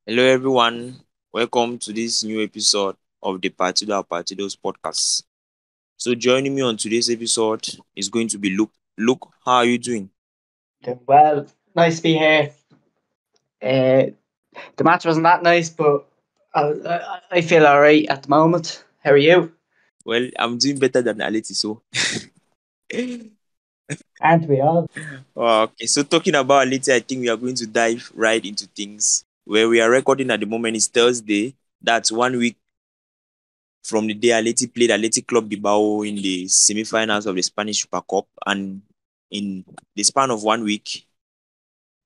Hello, everyone. Welcome to this new episode of the Partidos Podcast. So, joining me on today's episode is going to be Luke. Luke, how are you doing? Doing well. Nice to be here. Uh, the match wasn't that nice, but I feel all right at the moment. How are you? Well, I'm doing better than Atleti, so. Aren't we all? Okay, so talking about Atleti, I think we are going to dive right into things. Where we are recording at the moment is Thursday. That's 1 week from the day Atleti played Athletic Club Bilbao in the semi-finals of the Spanish Super Cup, and in the span of 1 week,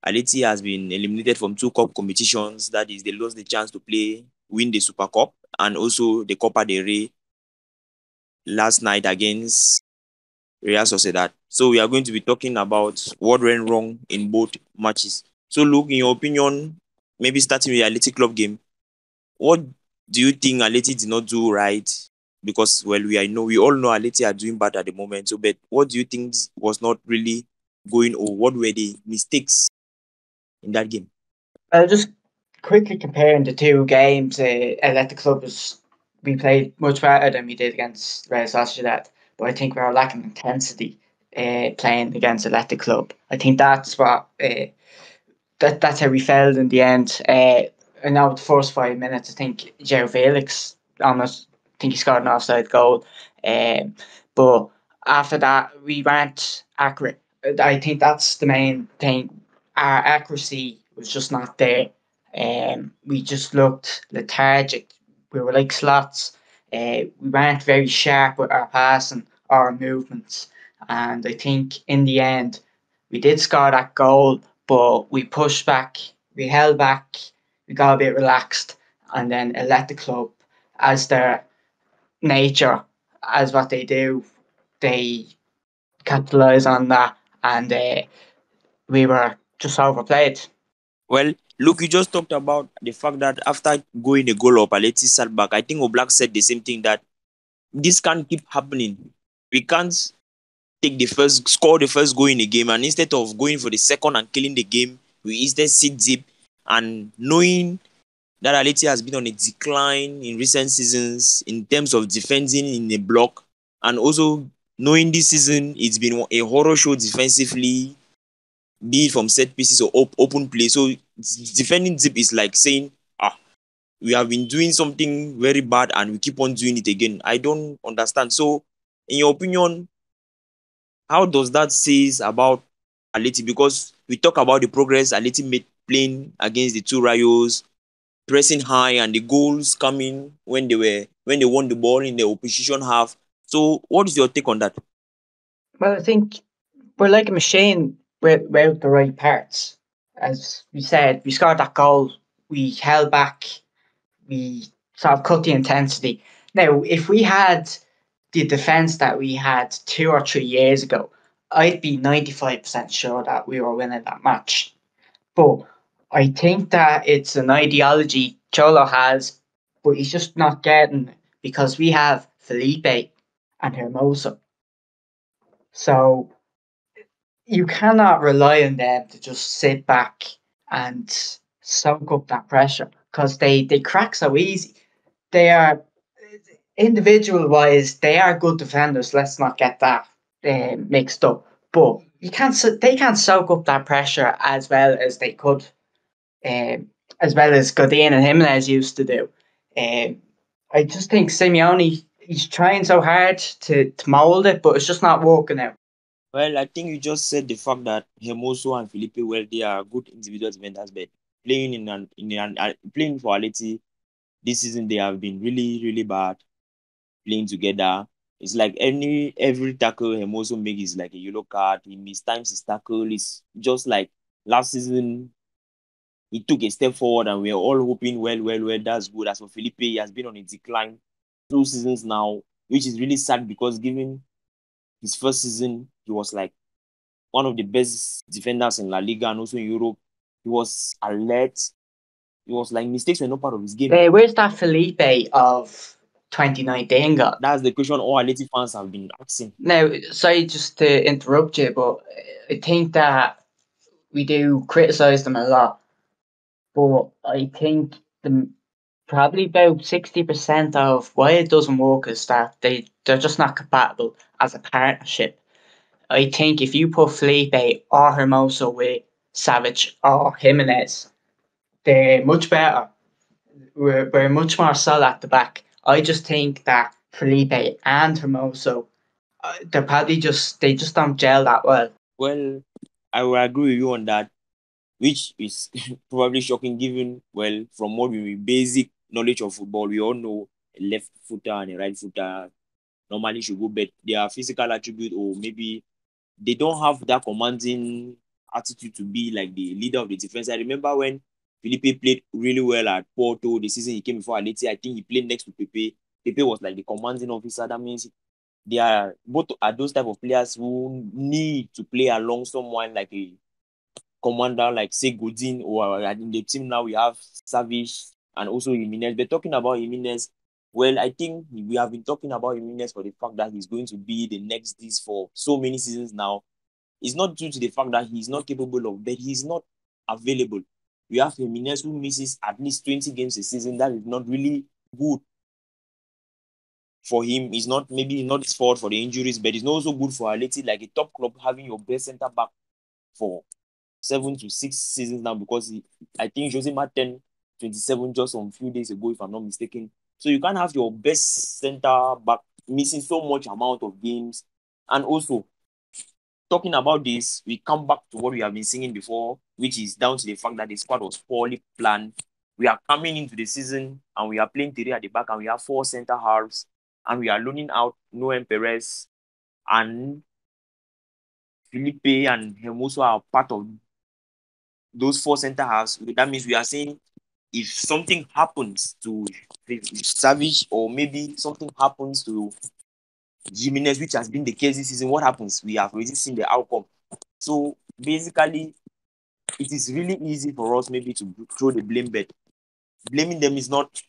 Atleti has been eliminated from two cup competitions. That is, they lost the chance to win the Super Cup and also the Copa del Rey last night against Real Sociedad. So we are going to be talking about what went wrong in both matches. So Luke, in your opinion, maybe starting with the Athletic Club game, what do you think Atleti did not do right? Because well, we all know Atleti are doing bad at the moment. So, but what do you think was not really going, or what were the mistakes in that game? I'll just quickly comparing the two games. Athletic Club we played much better than we did against Real Sociedad, but I think we were lacking intensity playing against Athletic Club. I think that's what that's how we failed in the end. And now the first 5 minutes, I think Joe Felix almost think he scored an offside goal. But after that, we weren't accurate. I think that's the main thing. Our accuracy was just not there. We just looked lethargic. We were like slots. We weren't very sharp with our passing or our movements. And I think in the end, we did score that goal, but we pushed back, we held back, we got a bit relaxed, and then it let the club, as their nature, as what they do, they capitalise on that, and we were just overplayed. Well, look, you just talked about the fact that after going a goal up, Aleti sat back. I think Oblak said the same thing, that this can't keep happening. We can't score the first goal in a game, and instead of going for the second and killing the game, we instead sit deep. And knowing that Aleti has been on a decline in recent seasons in terms of defending in a block, and also knowing this season it's been a horror show defensively, be it from set pieces or open play. So defending deep is like saying, we have been doing something very bad and we keep on doing it again. I don't understand. So, in your opinion, how does that say about Atleti? Because we talk about the progress Atleti made playing against the two Rayos, pressing high, and the goals coming when they won the ball in the opposition half. So, what is your take on that? Well, I think we're like a machine without the right parts. As we said, we scored that goal, we held back, we sort of cut the intensity. Now, if we had the defence that we had 2 or 3 years ago, I'd be 95% sure that we were winning that match. But I think that it's an ideology Cholo has, but he's just not getting it because we have Felipe and Hermoso. So you cannot rely on them to just sit back and soak up that pressure because they crack so easy. They are individual wise, they are good defenders. Let's not get that mixed up. But they can't soak up that pressure as well as they could, um, as well as Godin and Jimenez used to do. Um, I just think Simeone, he's trying so hard to mould it, but it's just not working out. Well, I think you just said the fact that Hermoso and Felipe, well, they are good individual defenders, but playing for Atleti this season, they have been really, really bad playing together. It's like every tackle Hermoso makes is like a yellow card. He mistimes his tackle. It's just like last season, he took a step forward, and we're all hoping, well, that's good. As for Felipe, he has been on a decline 2 seasons now, which is really sad because given his first season, he was like one of the best defenders in La Liga and also in Europe. He was alert. He was like mistakes were not part of his game. Where's that Felipe of 2019 got? That's the question all Atleti fans have been asking. Now, sorry just to interrupt you, but I think that we do criticise them a lot. But I think probably about 60% of why it doesn't work is that they're just not compatible as a partnership. I think if you put Felipe or Hermoso with Savage or Jimenez, they're much better. We're much more solid at the back. I just think that Felipe and Hermoso, they just don't gel that well. Well, I will agree with you on that, which is probably shocking given, well, from what we basic knowledge of football, we all know a left footer and a right footer normally should go, but their physical attribute or maybe they don't have that commanding attitude to be like the leader of the defense. I remember when Felipe played really well at Porto the season he came before Atleti. I think he played next to Pepe. Pepe was like the commanding officer. That means they are both are those type of players who need to play along someone like a commander, like say Godin, or in the team now we have Savage and also Jimenez. But talking about Jimenez, well, I think we have been talking about Jimenez for the fact that he's going to be the next this for so many seasons now. It's not due to the fact that he's not capable of, but he's not available. We have Jimenez who misses at least 20 games a season. That is not really good for him. It's not maybe not his fault for the injuries, but it's not also good for Atleti, like a top club having your best centre back for 7 to 6 seasons now, because I think Jose Martin 27 just a few days ago, if I'm not mistaken. So you can't have your best centre back missing so much amount of games. And also, talking about this, we come back to what we have been singing before, which is down to the fact that the squad was poorly planned. We are coming into the season and we are playing three at the back and we have four centre halves and we are loaning out Noem Perez and Felipe and Hermoso are part of those four centre halves. That means we are saying if something happens to Savage or maybe something happens to Jimenez, which has been the case this season, what happens? We have already seen the outcome. So basically, it is really easy for us maybe to throw the blame, but blaming them is not,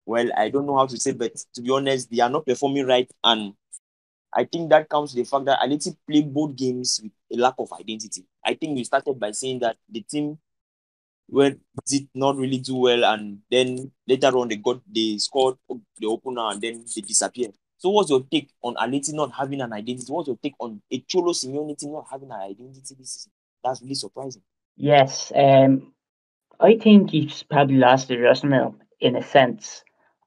well, I don't know how to say, but to be honest, they are not performing right. And I think that comes to the fact that Atleti play both games with a lack of identity. I think we started by saying that the team did not really do well, and then later on they scored the opener and then they disappeared. So what's your take on Atleti not having an identity? What's your take on a Cholo Simeone team not having an identity this season? That's really surprising. Yes, I think he's probably lost the dressing room in a sense.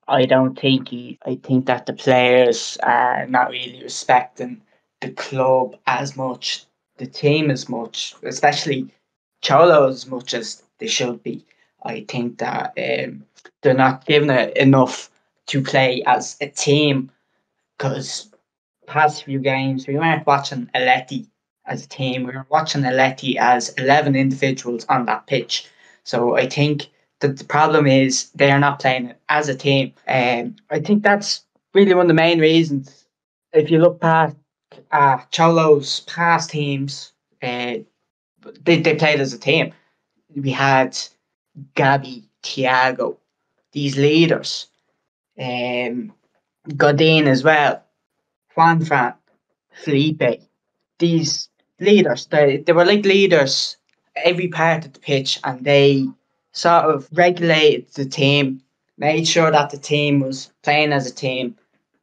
I think that the players are not really respecting the club as much, the team as much, especially Cholo as much as they should be. I think that they're not giving it enough to play as a team because past few games we weren't watching Atleti as a team. We were watching Atleti as 11 individuals on that pitch. So I think that the problem is they are not playing it as a team. I think that's really one of the main reasons. If you look past Cholo's past teams, they played as a team. We had Gabi, Thiago, these leaders, um, Godin as well, Juan Fran, Felipe, these leaders, they were like leaders every part of the pitch, and they sort of regulated the team, made sure that the team was playing as a team.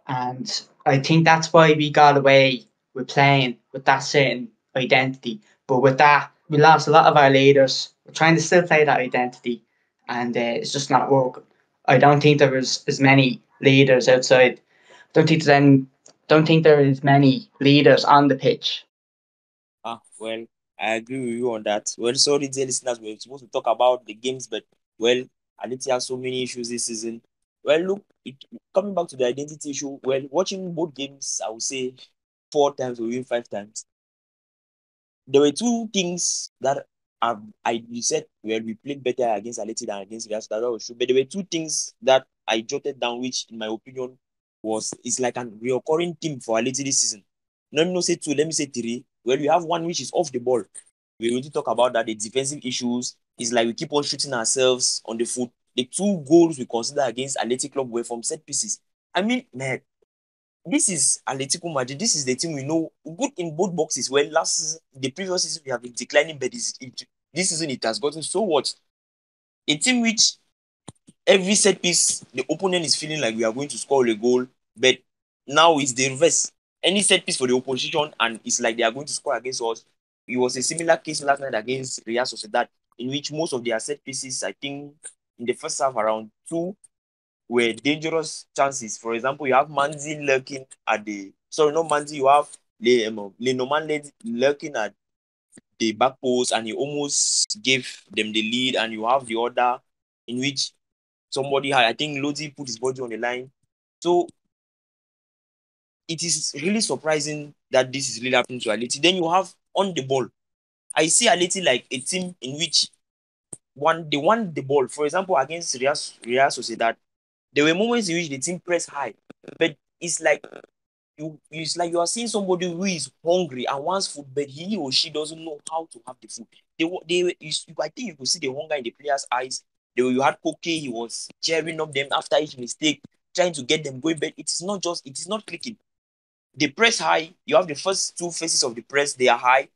And I think that's why we got away with playing with that certain identity. But with that, we lost a lot of our leaders. We're trying to still play that identity, and it's just not working. I don't think there was as many leaders outside. Don't think there's any, don't think there is many leaders on the pitch. Well, I agree with you on that. Well, sorry, dear listeners, we're supposed to talk about the games, but well, Atleti has so many issues this season. Well, look, coming back to the identity issue, well, watching both games, I would say 4 times or even 5 times. There were two things that you said, well, we played better against Atleti than against Real Sociedad. That was true. But there were two things that I jotted down, which, in my opinion, is like a recurring theme for Atleti this season. Let me not say two, let me say three. Well, we have one which is off the ball. We already talk about that. The defensive issues is like we keep on shooting ourselves on the foot. The two goals we consider against Athletic Club were from set pieces. I mean, man, this is Atletico Madrid. This is the team we know good in both boxes. Well, the previous season we have been declining, but This season it has gotten so what? A team which every set piece, the opponent is feeling like we are going to score a goal, but now it's the reverse. Any set piece for the opposition, and it's like they are going to score against us. It was a similar case last night against Real Sociedad, in which most of their set pieces, I think, in the first half, around two, were dangerous chances. For example, you have Manzi lurking at the sorry, not Manzi, you have Lenormand lurking at the back post, and he almost gave them the lead, and you have the other in which somebody had, I think Lodi put his body on the line. So it is really surprising that this is really happening to Atleti. Then you have on the ball. I see Atleti like a team in which they won the ball. For example, against Real Sociedad, there were moments in which the team pressed high, but it's like it's like you are seeing somebody who is hungry and wants food, but he or she doesn't know how to have the food. I think you could see the hunger in the players' eyes. You had Koke, he was cheering up them after each mistake, trying to get them going, but it is not clicking. They press high. You have the first two phases of the press, they are high.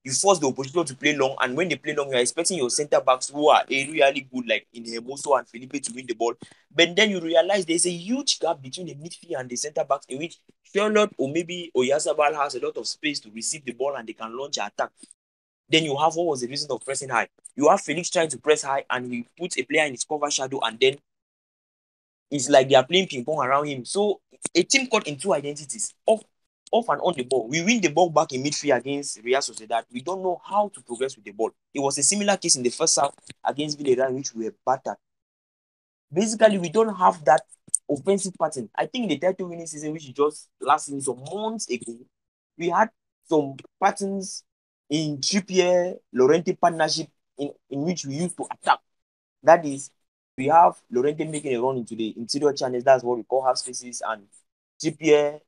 You force the opposition to play long, and when they play long, you are expecting your center backs who are really good, like in Hermoso and Felipe, to win the ball. But then you realize there's a huge gap between the midfield and the center backs, in which Charlotte or maybe Oyarzabal has a lot of space to receive the ball and they can launch an attack. Then you have what was the reason of pressing high? You have Felix trying to press high, and he puts a player in his cover shadow, and then it's like they are playing ping pong around him. So a team caught in two identities, off and on the ball. We win the ball back in midfield against Real Sociedad. We don't know how to progress with the ball. It was a similar case in the first half against Villarreal, in which we were battered. Basically, we don't have that offensive pattern. I think in the title winning season, which is just last season, some months ago, we had some patterns in Trippier Llorente partnership in which we used to attack. That is, we have Llorente making a run into the interior channels. That's what we call half spaces, and Trippier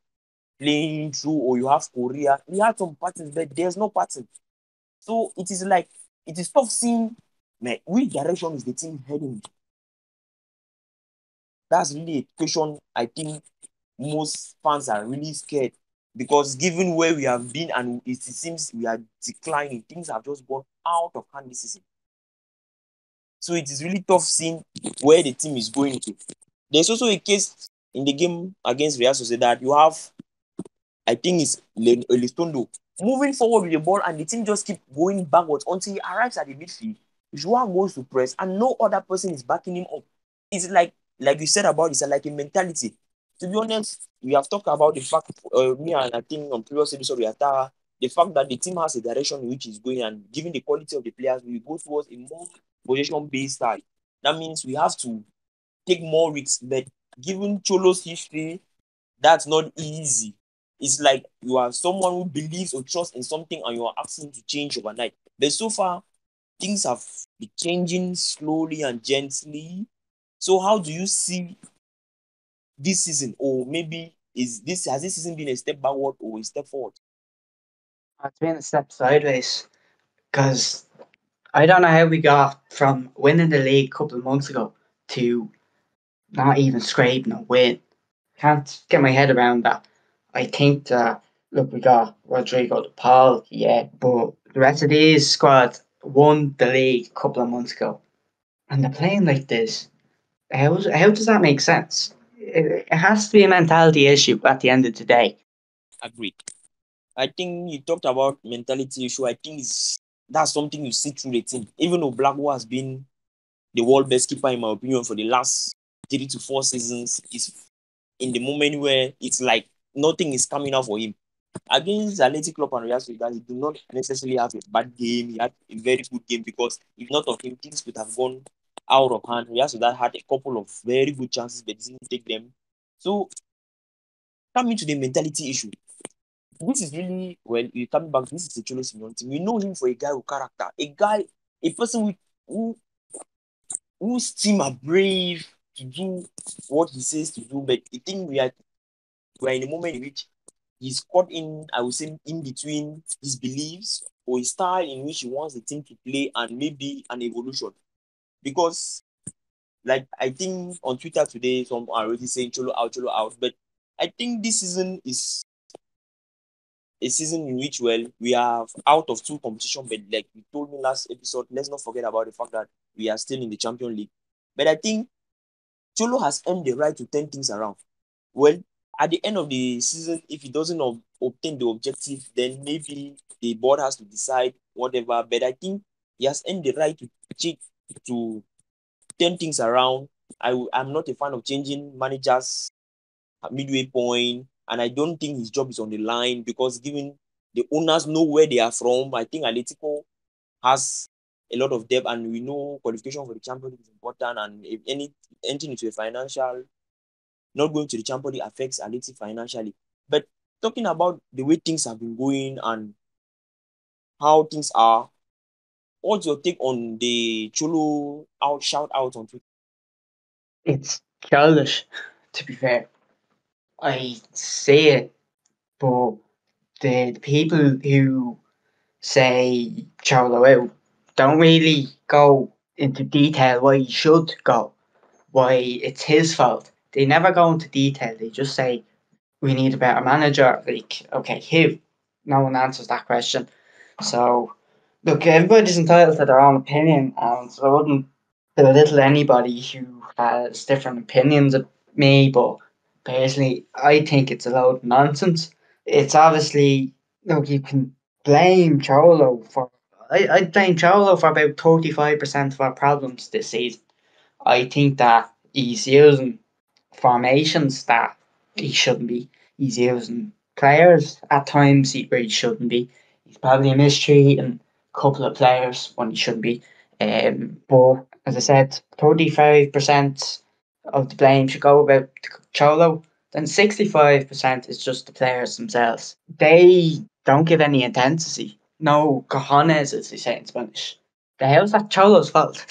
playing through, or you have Correa. We had some patterns, but there's no pattern. So it is like, it is tough seeing, man, which direction is the team heading. That's really a question I think most fans are really scared, because given where we have been and it seems we are declining, things have just gone out of hand this season. So it is really tough seeing where the team is going to. There's also a case in the game against Real Sociedad. You have, I think it's Elistondo moving forward with the ball, and the team just keep going backwards until he arrives at the midfield. Joao goes to press, and no other person is backing him up. It's like you said about it's like a mentality. To be honest, we have talked about the fact, me and I think on previous episode we are the fact that the team has a direction in which it's going, and given the quality of the players, we go towards a more possession-based style. That means we have to take more risks, but given Cholo's history, that's not easy. It's like you are someone who believes or trusts in something, and you are asking to change overnight. But so far, things have been changing slowly and gently. So how do you see this season? Or maybe has this season been a step backward or a step forward? It's been a step sideways because I don't know how we got from winning the league a couple of months ago to not even scraping a win. Can't get my head around that. I think that, look, we got Rodrigo de Paul, yeah, but the rest of these squad won the league a couple of months ago, and they're playing like this. How does that make sense? It has to be a mentality issue at the end of the day. Agreed. I think you talked about mentality issue. I think that's something you see through the team. Even though Blackwell has been the world best keeper, in my opinion, for the last 3 to 4 seasons, is in the moment where it's like nothing is coming out for him. Against Athletic Club and Real Sociedad, he did not necessarily have a bad game. He had a very good game, because if not of him, things would have gone out of hand. Real Sociedad had a couple of very good chances, but didn't take them. So coming to the mentality issue, this is really, well, you coming back, this is a Cholo Simeone team. We know him for a guy with character, a person whose team are brave to do what he says to do. But I think we are in a moment in which he's caught in, I would say, in between his beliefs or his style in which he wants the team to play, and maybe an evolution. Because, like, I think on Twitter today, some are already saying Cholo out, Cholo out. But I think this season is a season in which, well, we are out of two competition, but like you told me last episode, let's not forget about the fact that we are still in the Champions League. But I think Cholo has earned the right to turn things around. Well, at the end of the season, if he doesn't obtain the objective, then maybe the board has to decide whatever. But I think he has earned the right to cheat, to turn things around. I'm not a fan of changing managers at midway point, and I don't think his job is on the line because given the owners know where they are from, I think Atletico has a lot of depth, and we know qualification for the Champions League is important. And if anything into a financial, not going to the Champions League affects Atleti financially. But talking about the way things have been going and how things are, what's your take on the Cholo out shout out on Twitter? It's childish, to be fair. I say it, but the people who say Cholo out don't really go into detail why he should go, why it's his fault. They never go into detail. They just say we need a better manager. Like, okay, who? No one answers that question. So, look, everybody's entitled to their own opinion, and so I wouldn't belittle anybody who has different opinions of me, but personally, I think it's a load of nonsense. It's obviously, look, you can blame Cholo for. I blame Cholo for about 35% of our problems this season. I think that he's using formations that he shouldn't be. He's using players at times where he shouldn't be. He's probably mistreating a couple of players when he shouldn't be. But as I said, 35% of the blame should go about Cholo. Then 65% is just the players themselves. They don't give any intensity. No cojones, as they say in Spanish. The hell's that Cholo's fault?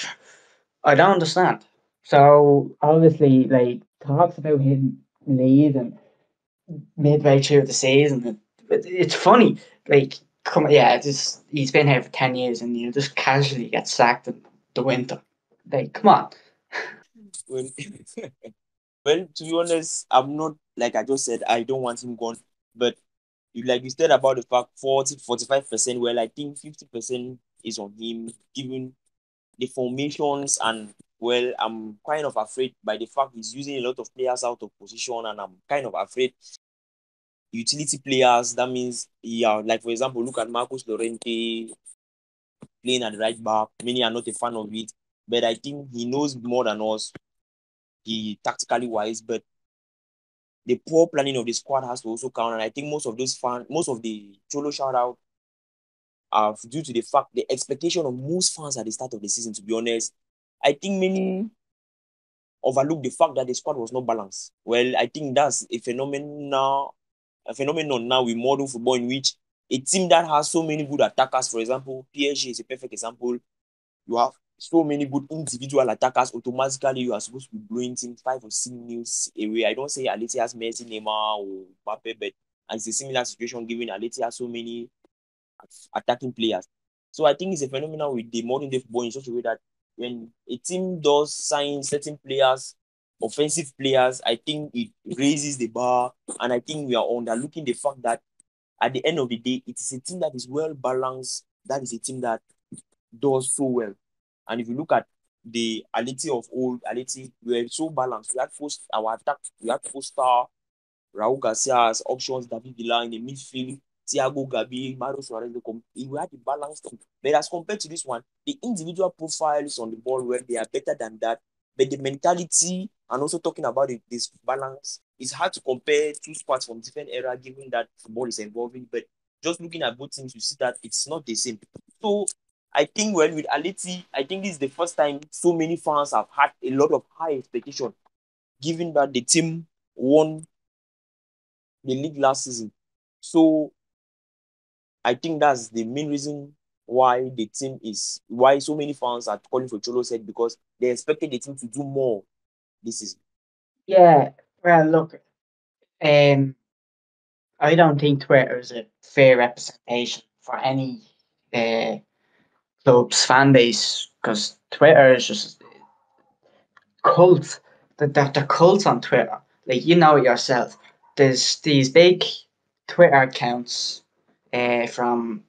I don't understand. So obviously, like talks about him leaving midway through the season, it's funny. Like, come on, yeah, just he's been here for 10 years, and you just casually get sacked in the winter. Like, come on. Well, well, to be honest, I'm not, like I just said, I don't want him gone. But like you said about the fact 45%, well, I think 50% is on him, given the formations. And well, I'm kind of afraid by the fact he's using a lot of players out of position, and I'm kind of afraid utility players. That means, yeah, like for example, look at Marcus Llorente playing at the right back. Many are not a fan of it, but I think he knows more than us, he tactically wise. But the poor planning of the squad has to also count. And I think most of the Cholo shout out are due to the fact, the expectation of most fans at the start of the season. To be honest, I think many overlook the fact that the squad was not balanced. Well, I think that's a phenomenon now with modern football, in which a team that has so many good attackers, for example, PSG is a perfect example. You have so many good individual attackers, automatically you are supposed to be blowing team 5 or 6 nils away. I don't say Atleti has Messi, Neymar, or Mbappe, but it's a similar situation given Atleti has so many attacking players. So I think it's a phenomenon with the modern day football in such a way that when a team does sign certain players, offensive players, I think it raises the bar. And I think we are underlooking the fact that at the end of the day, it is a team that is well balanced. That is a team that does so well. And if you look at the Atleti of old, Atleti, we were so balanced. Our attack, we had four-star Raul Garcia as options, David Villa in the midfield, Thiago Gabi, Mario Suarez. We had a balanced team. But as compared to this one, the individual profiles on the ball, where they are better than that. But the mentality, and also talking about this balance, it's hard to compare two squads from different era, given that football is evolving. But just looking at both teams, you see that it's not the same. So I think, well, with Atleti, I think this is the first time so many fans have had a lot of high expectation, given that the team won the league last season. So I think that's the main reason why so many fans are calling for Cholo's head, because they expected the team to do more this season. Yeah, well, look, um, I don't think Twitter is a fair representation for any uh, club's fan base because Twitter is just cult. The cults on Twitter. Like you know yourself, there's these big Twitter accounts from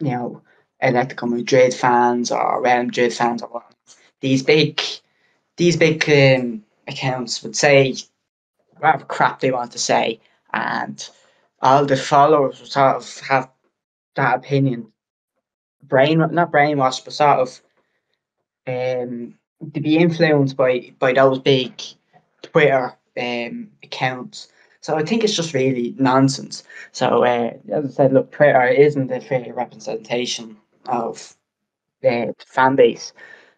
Atletico Madrid fans or Real Madrid fans or what. These big accounts would say whatever crap they want to say, and all the followers would sort of have that opinion, not brainwashed, but sort of to be influenced by those big Twitter accounts. So I think it's just really nonsense. So as I said, look, Twitter isn't a fair representation of the fan base.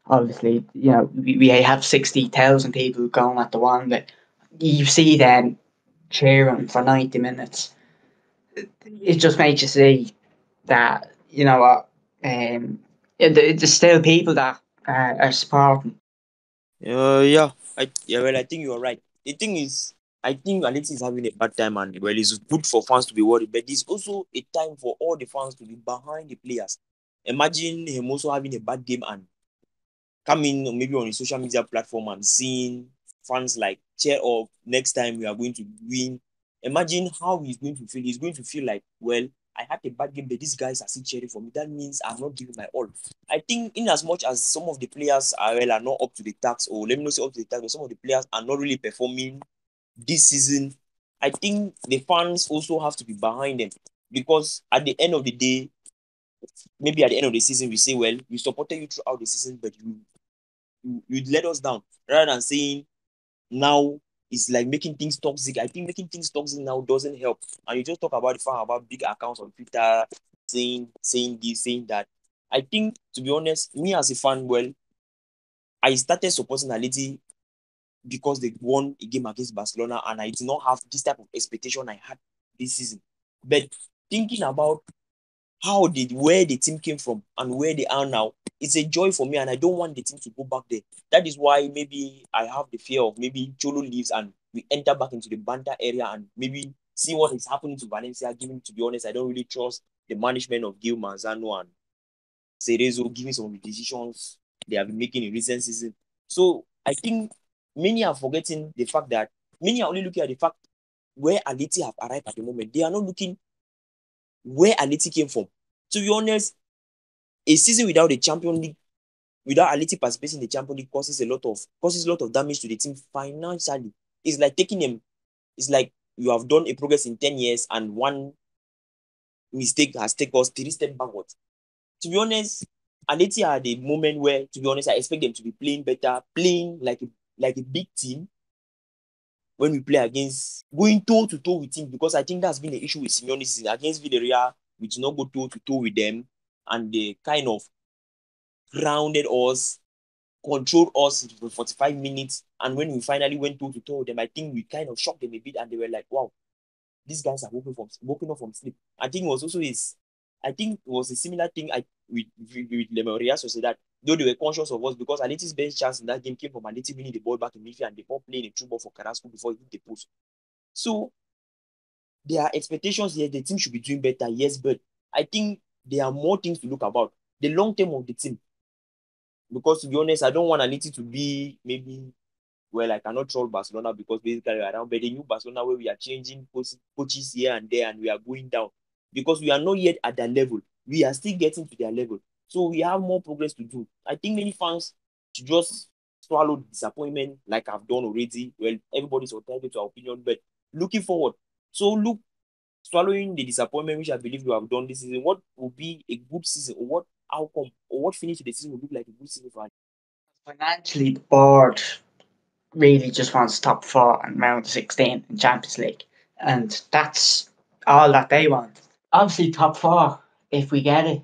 Obviously, we have 60,000 people going at the one, but you see them cheering for 90 minutes. It just makes you see that, what, there's still people that are supporting. Well, I think you're right. The thing is, I think Atleti is having a bad time, and well, it's good for fans to be worried, but it's also a time for all the fans to be behind the players. Imagine Hermoso having a bad game and coming maybe on a social media platform and seeing fans like cheer up, next time we are going to win. Imagine how he's going to feel. He's going to feel like, well, I had a bad game, but these guys are still cheering for me. That means I'm not giving my all. I think in as much as some of the players are not up to the task, or let me not say up to the task, but some of the players are not really performing this season, I think the fans also have to be behind them, because at the end of the day, maybe at the end of the season, we say, well, we supported you throughout the season, but you let us down. Rather than saying now it's like making things toxic. I think making things toxic now doesn't help. And you just talk about the fact about big accounts on Twitter saying this, saying that. I think, to be honest, me as a fan, well, I started supporting Atleti because they won a game against Barcelona, and I did not have this type of expectation I had this season. But thinking about where the team came from and where they are now, it's a joy for me, and I don't want the team to go back there. That is why maybe I have the fear of maybe Cholo leaves and we enter back into the banter area and maybe see what is happening to Valencia. Given, to be honest, I don't really trust the management of Gil Manzano and Cerezo, giving some of the decisions they have been making in recent season. So I think many are forgetting the fact that many are only looking at the fact where Atleti have arrived at the moment. They are not looking where Atleti came from. To be honest, a season without the Champions League, without Atleti participating in the Champions League, causes a lot of damage to the team financially. It's like taking them. It's like you have done a progress in 10 years and one mistake has taken us 3 steps backwards. To be honest, Atleti are the moment where, to be honest, I expect them to be playing better, playing like a big team when we play against, going toe to toe with teams, because I think that's been the issue with Simeone season. Against Villarreal, we did not go toe to toe with them, and they kind of grounded us, controlled us for 45 minutes. And when we finally went toe to toe with them, I think we kind of shocked them a bit, and they were like, wow, these guys are woken up from sleep. I think it was a similar thing with Real Sociedad, though they were conscious of us, because Atleti's best chance in that game came from Atleti winning the ball back in midfield and they all playing a true ball for Carrasco before he hit the post. So there are expectations here. The team should be doing better, yes, but I think there are more things to look about. The long term of the team. Because, to be honest, I don't want Atleti to be maybe, well, I cannot troll Barcelona because basically around, but the new Barcelona where we are changing coaches here and there and we are going down, because we are not yet at that level. We are still getting to their level. So we have more progress to do. I think many fans should just swallow the disappointment like I've done already. Well, everybody's entitled to our opinion, but looking forward. So look, swallowing the disappointment, which I believe we have done this season, what will be a good season, or what outcome, or what finish of the season will look like a good season for us? Financially, the board really just wants top four and round 16 in Champions League, and that's all that they want. Obviously, top four if we get it.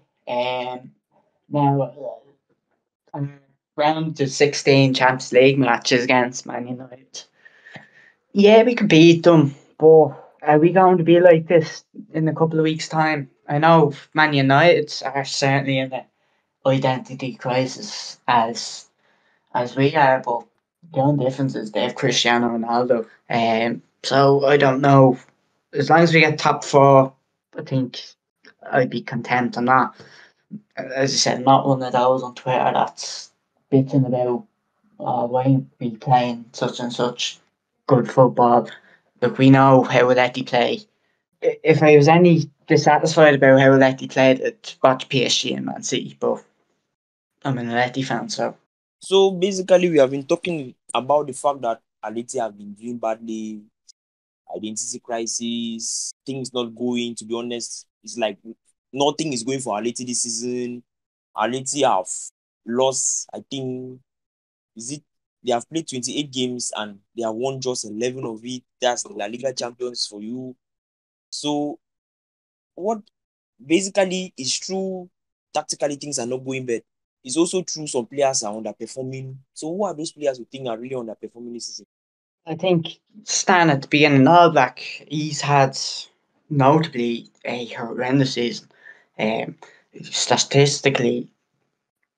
Now, round to 16 Champions League matches against Man United. Yeah, we could beat them, but are we going to be like this in a couple of weeks' time? I know Man United are certainly in an identity crisis as we are, but the only difference is they have Cristiano Ronaldo. So I don't know. As long as we get top four, I think I'd be content. I'm not, as I said, not one of those on Twitter that's bitching about why we playing such and such good football. Look, we know how Atleti play. if I was any dissatisfied about how Atleti played, I'd watch PSG and Man City, but I'm an Atleti fan, so. So basically, we have been talking about the fact that Atleti have been doing badly, identity crisis, things not going. To be honest, it's like nothing is going for Atleti this season. Atleti have lost, I think, is it they have played 28 games and they have won just 11 of it. That's the La Liga champions for you. So what basically is true, tactically things are not going bad. It's also true some players are underperforming. So who are those players who think are really underperforming this season? I think Stan at the beginning, All Black, he's had notably a horrendous season. Um, Statistically,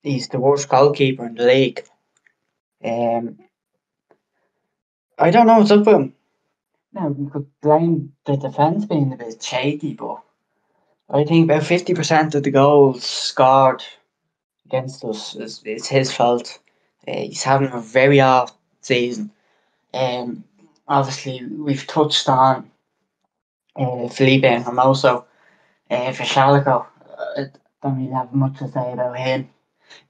he's the worst goalkeeper in the league. Um, I don't know what's up with him. Now, you could blame the defence being a bit shaky, but I think about 50% of the goals scored against us is his fault. He's having a very off season. Um, Obviously, we've touched on Felipe and Hermoso. For Shalico, I don't really have much to say about him.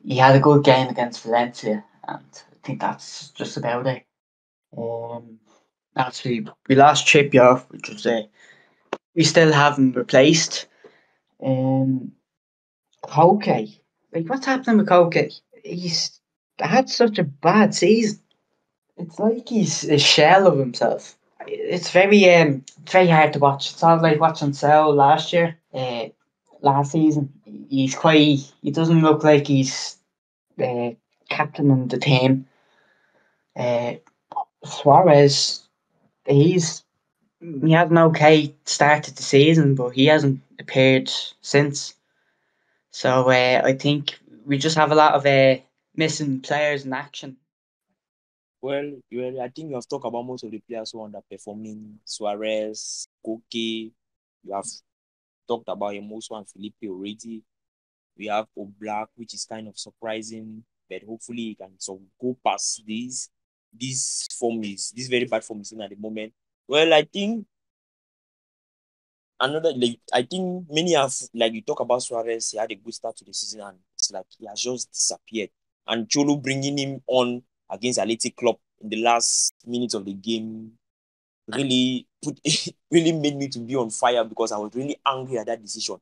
He had a good game against Valencia, and I think that's just about it. Um, Actually, we lost Trippier, which was we still haven't replaced. Um, Koke, like what's happening with Koke? He's had such a bad season. It's like he's a shell of himself. It's very hard to watch. It's not like watching Sal last year. Last season, he doesn't look like he's uh, captain in the team. Uh, Suarez, he's he had an okay start to the season, but he hasn't appeared since. So I think we just have a lot of missing players in action. Well, I think you have talked about most of the players who are underperforming. Suarez, Koke, you have talked about Hermoso and Felipe already. We have Oblak, which is kind of surprising, but hopefully he can sort of go past this. This very bad form is in at the moment. Well, I think another like I think many have like you talk about Suarez, he had a good start to the season and it's like he has just disappeared. And Cholo bringing him on against Athletic Club in the last minutes of the game really put really made me to be on fire because I was really angry at that decision.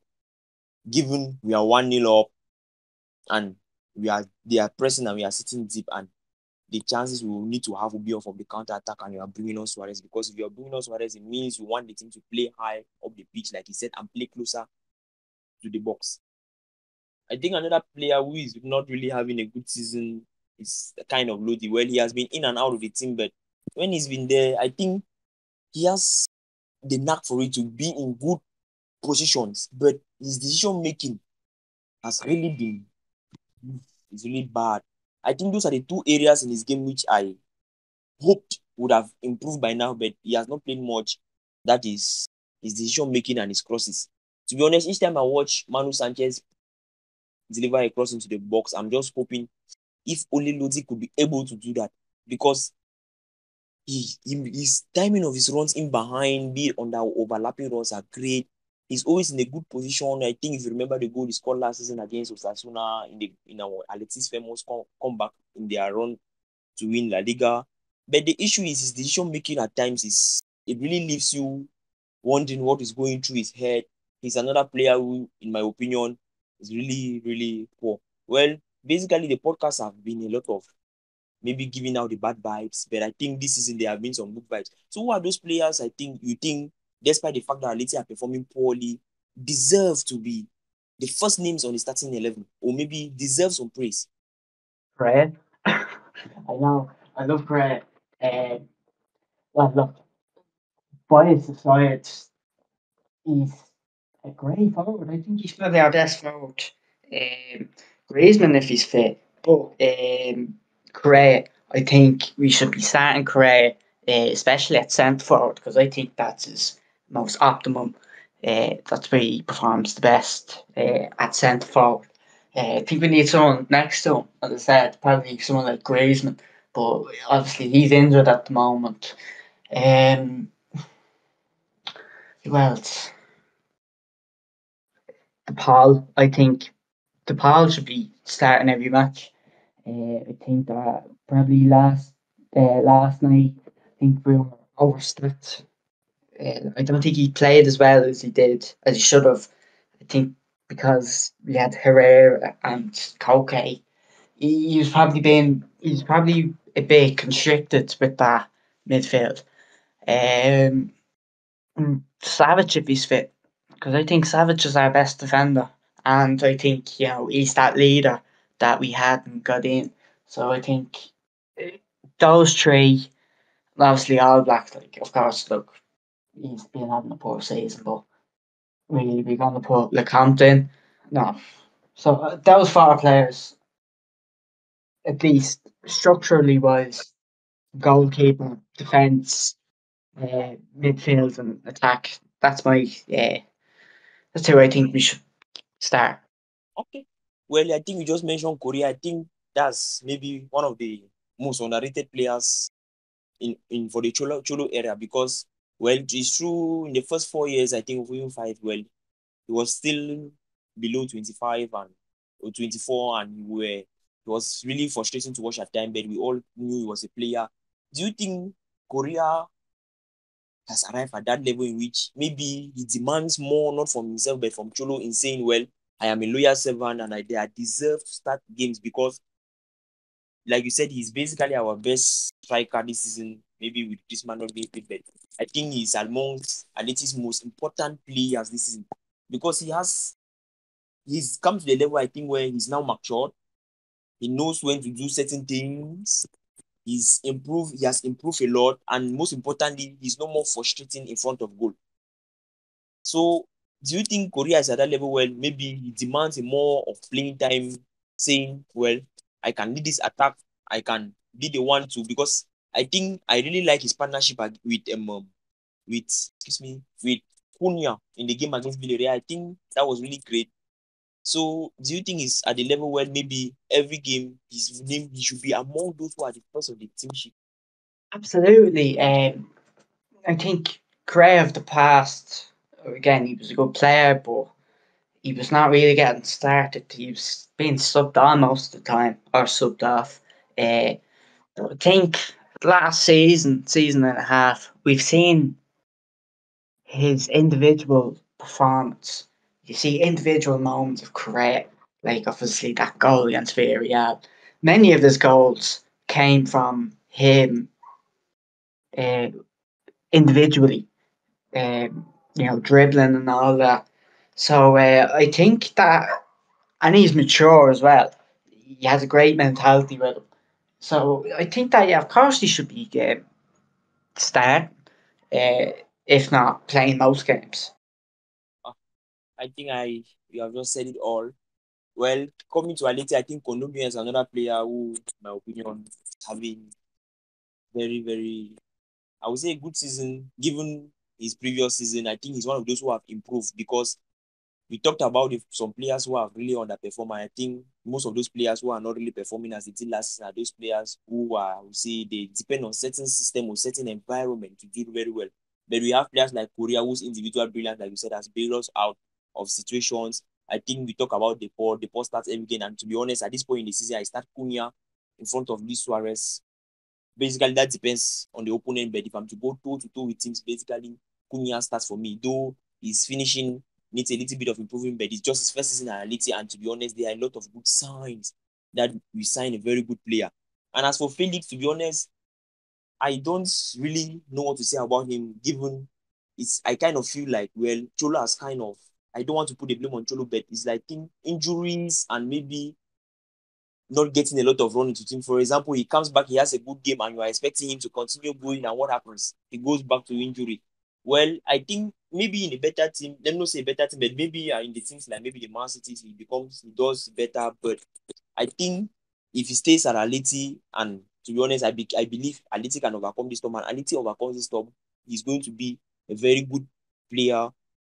Given we are 1-0 up and they are pressing and we are sitting deep and the chances we will need to have will be off of the counter attack and you are bringing on Suarez because if you are bringing on Suarez, it means you want the team to play high up the pitch, like he said, and play closer to the box. I think another player who is not really having a good season is kind of Lodi. Well, he has been in and out of the team, but when he's been there, I think he has the knack for it to be in good positions, but his decision making has really been is really bad. I think those are the two areas in his game which I hoped would have improved by now, but he has not played much. That is his decision making and his crosses. To be honest, each time I watch Manu Sanchez deliver a cross into the box, I'm just hoping if only Lodi could be able to do that because his timing of his runs in behind, be it on the overlapping runs, are great. He's always in a good position. I think if you remember the goal he scored last season against Osasuna in our Atleti's famous comeback in their run to win La Liga. But the issue is his decision making at times is it really leaves you wondering what is going through his head. He's another player who, in my opinion, is really, really poor. Well, basically the podcasts have been a lot of maybe giving out the bad vibes, but I think this season there have been some good vibes. So who are those players I think you think, despite the fact that Atleti are performing poorly, deserve to be the first names on the starting 11 or maybe deserve some praise? Fred, I know, I love Fred. Well, look, by his side, he's a great forward. I think he's probably our best forward. Griezmann if he's fit, but Correa, I think we should be starting Correa, especially at centre forward because I think that's his most optimum. That's where he performs the best at centre forward. I think we need someone next to him, as I said, probably someone like Griezmann, but obviously he's injured at the moment. Um, Well, it's DePaul. I think DePaul should be starting every match. I think that probably last night, I think we were overstacked. I don't think he played as well as he should have. I think because we had Herrera and Koke, he's probably a bit constricted with that midfield. Um, Savage if he's fit, because I think Savage is our best defender, and I think he's that leader that we hadn't got in. So I think eh, those three, and obviously All Blacks, like of course, look, he's been having a poor season, but we're gonna put LeCompte in. No, so those four players, at least structurally wise, goalkeeper, defence, midfield, and attack. That's who I think we should start. Okay. Well, I think you just mentioned Korea. I think that's maybe one of the most underrated players in for the Cholo era because, well, it's true in the first 4 years, I think, of even five, well, he was still below 25 and or 24, and it was really frustrating to watch at time, but we all knew he was a player. Do you think Korea has arrived at that level in which maybe he demands more, not from himself, but from Cholo, in saying, well, I am a loyal servant and I deserve to start games because, like you said, he's basically our best striker this season, maybe with this man not being fit, but I think he's amongst Atleti's most important players this season because he's come to the level, I think, where he's now matured. He knows when to do certain things. He has improved a lot, and most importantly, he's no more frustrating in front of goal. So, do you think Korea is at that level where maybe he demands a more of playing time, saying, well, I can lead this attack, I can be the one to, because I think I really like his partnership with excuse me with Cunha in the game against Villarreal. I think that was really great. So, do you think he's at the level where maybe every game his name he should be among those who are the first of the team sheet? Absolutely. I think Gray of the past, again, he was a good player, but he was not really getting started. He was being subbed on most of the time, or subbed off. Uh, I think last season and a half, we've seen his individual performance. You see individual moments of Correa, like obviously that goal against Villarreal. Many of his goals came from him uh, individually, dribbling and all that. So I think that, and he's mature as well. He has a great mentality with him. So I think that, yeah, of course he should be start, uh, if not playing most games. Ah, I think you have just said it all. Well, coming to Atleti, I think Colombia is another player who, in my opinion, is having very, very, I would say, a good season. Given his previous season, I think he's one of those who have improved because we talked about some players who have really underperformed. I think most of those players who are not really performing as they did last season are those players who are, I would say, they depend on certain system or certain environment to do very well. But we have players like Korea whose individual brilliance, like you said, has bailed us out of situations. I think we talk about the Paul starts every game, and to be honest, at this point in the season, I start Cunha in front of Luis Suarez. Basically, that depends on the opponent. But if I'm to go toe to toe with teams, basically Cunha starts for me. Though his finishing needs a little bit of improvement, but it's just his first season at Atleti, and to be honest, there are a lot of good signs that we sign a very good player. And as for Felix, to be honest, I don't really know what to say about him, given I kind of feel like, well, Cholo has kind of, I don't want to put the blame on Cholo, but it's like injuries and maybe not getting a lot of run into team. For example, he comes back, he has a good game, and you are expecting him to continue going, and what happens? He goes back to injury. Well, I think maybe in a better team, let me not say a better team, but maybe in the teams like maybe the Man City, he does better. But I think if he stays at Atleti, and to be honest, I believe Atleti can overcome this storm, and Atleti overcomes this storm, he's going to be a very good player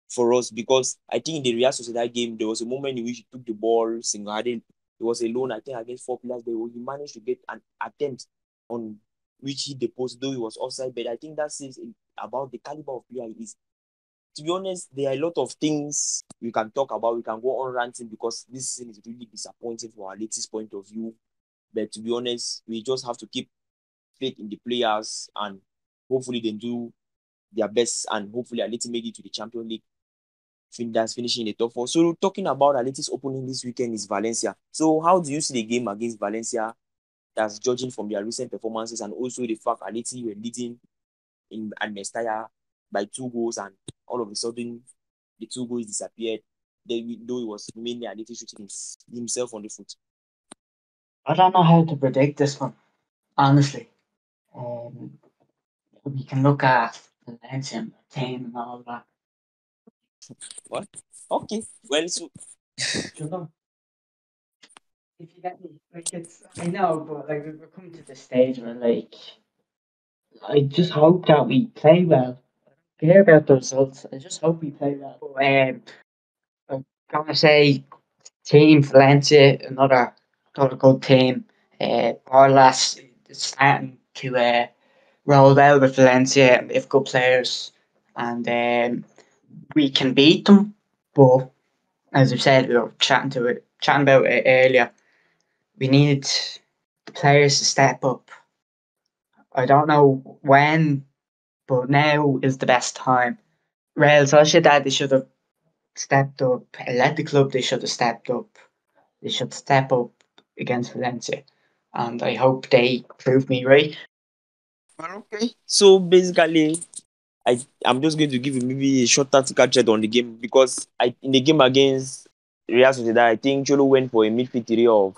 for us because I think in the Real Sociedad game, there was a moment in which he took the ball single-handed. He was alone, I think, against four players, but he managed to get an attempt on which he the post, though he was offside. But I think that says about the caliber of player he is. to be honest, there are a lot of things we can talk about. We can go on ranting because this season is really disappointing from our latest point of view. But to be honest, we just have to keep faith in the players and hopefully they do their best and hopefully Atleti make it to the Champions League. That's finishing in the top four. So talking about Atleti's opening this weekend is Valencia. So how do you see the game against Valencia? That's judging from their recent performances and also the fact Atleti were leading in at Mestalla by 2 goals and all of a sudden the 2 goals disappeared. Though it was mainly Atleti shooting himself on the foot. I don't know how to predict this one, honestly. We can look at Valencia and their team and all that. What? Okay. Well, so Sure. If you get me, like it's I know, but like we're coming to the stage where like I just hope that we play well. I care about the results. I just hope we play well. But, I'm gonna say Team Valencia, another good team. Barlas is starting to roll well with Valencia. They've good players, and we can beat them. But as I said, we were chatting about it earlier. We need the players to step up. I don't know when, but now is the best time. Real Sociedad, they should have stepped up. Athletic Club, they should have stepped up. They should step up against Valencia. And I hope they prove me right. well, okay. So basically, I'm just going to give you maybe a short tactical chat on the game because in the game against Real Sociedad, I think Cholo went for a midfield trio of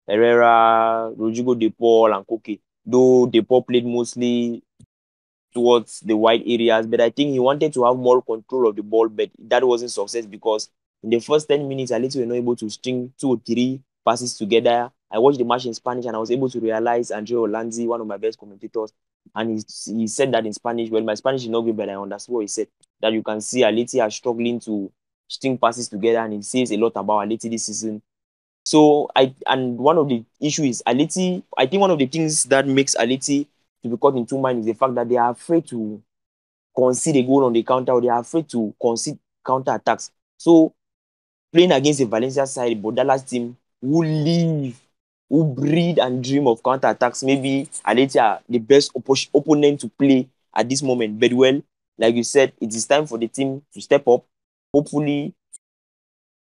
Herrera, Rodrigo De Paul, and Koke. Though De Paul played mostly towards the wide areas, but I think he wanted to have more control of the ball, but that wasn't success because in the first 10 minutes, Atleti were not able to string 2 or 3 passes together. I watched the match in Spanish and I was able to realize Andrea Olanzi, one of my best commentators, and he said that in Spanish. Well, my Spanish is not good, but I understood what he said. That you can see Atleti are struggling to string passes together, and it says a lot about Atleti this season. So one of the issues is Atleti. I think one of the things that makes Atleti to be caught in two minds is the fact that they are afraid to concede a goal on the counter or they are afraid to concede counter attacks. So playing against a Valencia side, but Dallas team who live, who breed and dream of counter attacks, maybe Atleti are the best opponent to play at this moment. But well, like you said, it is time for the team to step up. Hopefully,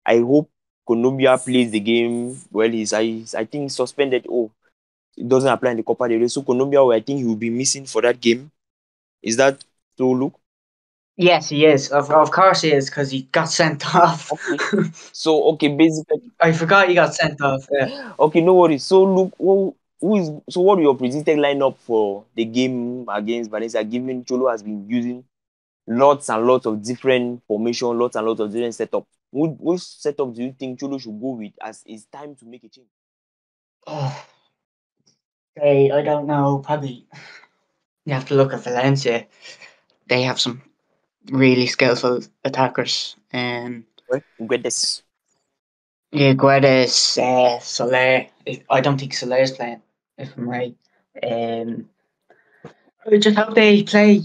I hope Colombia plays the game. Well, I think suspended. Oh, it doesn't apply in the Copa del Rey. So Colombia, I think he will be missing for that game. Is that so, Luke? Yes, he is. Of course he is, because he got sent off. Okay. So okay, basically, I forgot he got sent off. Yeah. okay, no worries. So Luke, what are your predicted lineup for the game against Valencia? Given Cholo has been using lots and lots of different formation, lots and lots of different setup. Which setup do you think Cholo should go with as it's time to make a change? Oh, I don't know. Probably you have to look at Valencia. They have some really skillful attackers. Well, get this. Yeah, Guedes, Soler. I don't think Soler's playing, if I'm right. Um, I just hope they play.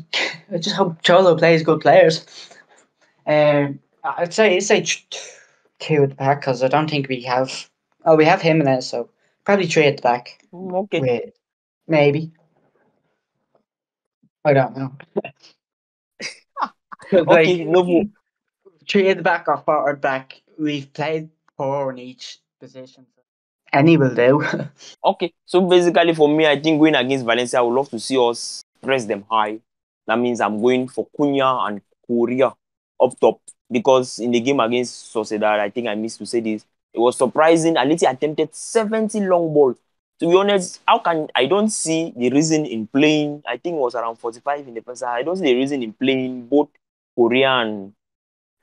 I just hope Cholo plays good players. I'd say two at the back because I don't think we have. Oh, we have Jimenez, so probably three at the back. Okay. With maybe I don't know. 'Cause, like Okay, no. three at the back or forward back, we've played four in each position. Any will do. Okay, so basically for me, I think going against Valencia, I would love to see us press them high. That means I'm going for Cunha and Correa up top because in the game against Sociedad, I think I missed to say this. It was surprising. Atleti attempted 70 long balls. To be honest, how can I don't see the reason in playing? I think it was around 45 in the first half. I don't see the reason in playing both Correa and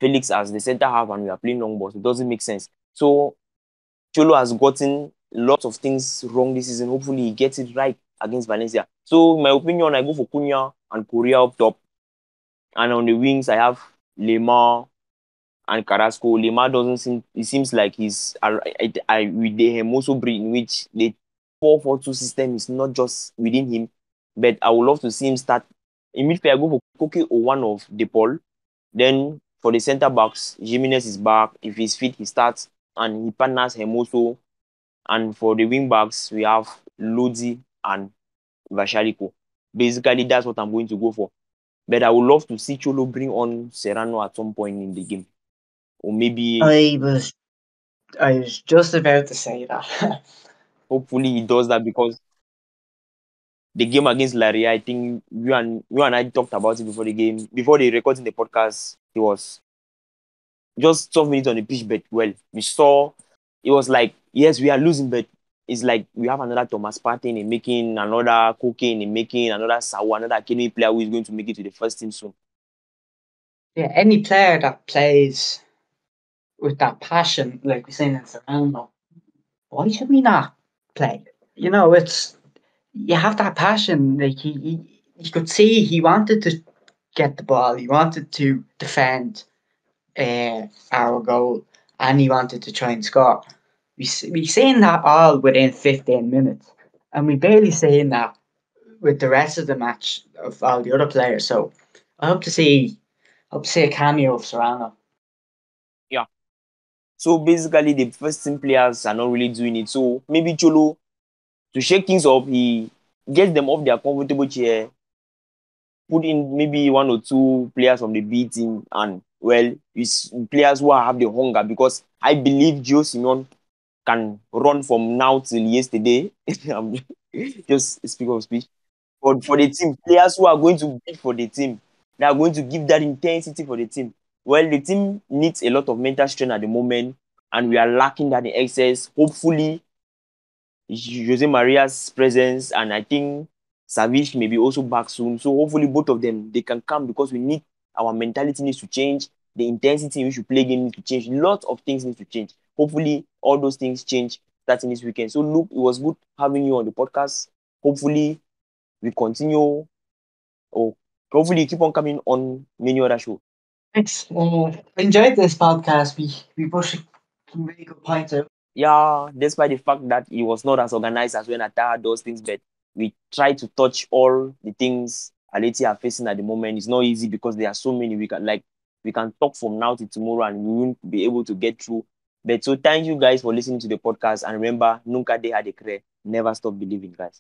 Felix as the center half and we are playing long balls. It doesn't make sense. So Cholo has gotten lots of things wrong this season. Hopefully, he gets it right against Valencia. So, in my opinion, I go for Cunha and Correa up top. And on the wings, I have Lemar and Carrasco. Lemar doesn't seem, it seems like he's with the Hermoso breed, in which the 4-4-2 system is not just within him. But I would love to see him start. In midfield, I go for Koke or one of De Paul. Then for the centre backs, Jimenez is back. If he's fit, he starts and he partners Hermoso. And for the wing backs, we have Lodi and Vashariko. Basically, that's what I'm going to go for. But I would love to see Cholo bring on Serrano at some point in the game. Or maybe, I was just about to say that. hopefully, he does that because the game against Larry, I think you and I talked about it before the game, before the recording the podcast. It was just 12 minutes on the pitch, but well, we saw it was like, yes, we are losing, but it's like we have another Thomas Partey in making, another Cocaine in making, another Sawa, another academy player who is going to make it to the first team soon. Yeah, any player that plays with that passion, like we saying in Serrano, why should we not play? You know, it's you have that passion. Like you could see he wanted to get the ball, he wanted to defend our goal, and he wanted to try and score. We seen that all within 15 minutes, and we barely seen that with the rest of the match of all the other players. So I hope to see a cameo of Serrano. Yeah. So basically, the first team players are not really doing it. So maybe Cholo, to shake things up, he gets them off their comfortable chair, put in maybe one or two players from the B team, and well, it's players who have the hunger because I believe Gio Simeone can run from now till yesterday. I'm just speaking of speech. For the team, players who are going to beat for the team, they are going to give that intensity for the team. Well, the team needs a lot of mental strength at the moment, and we are lacking that in excess. Hopefully, Jose Maria's presence, and I think Savic may be also back soon. So hopefully, both of them they can come because we need our mentality needs to change. The intensity in which we play game needs to change. Lots of things need to change. Hopefully, all those things change starting this weekend. So, Luke, it was good having you on the podcast. Hopefully, we continue, or hopefully, you keep on coming on many other shows. Thanks. I enjoyed this podcast. We push some really good points out. Yeah, despite the fact that it was not as organized as when Atara does things, but we try to touch all the things Atleti are facing at the moment. It's not easy because there are so many. We can talk from now to tomorrow and we won't be able to get through. But so thank you guys for listening to the podcast and remember, nunca deja de creer. Never stop believing, guys.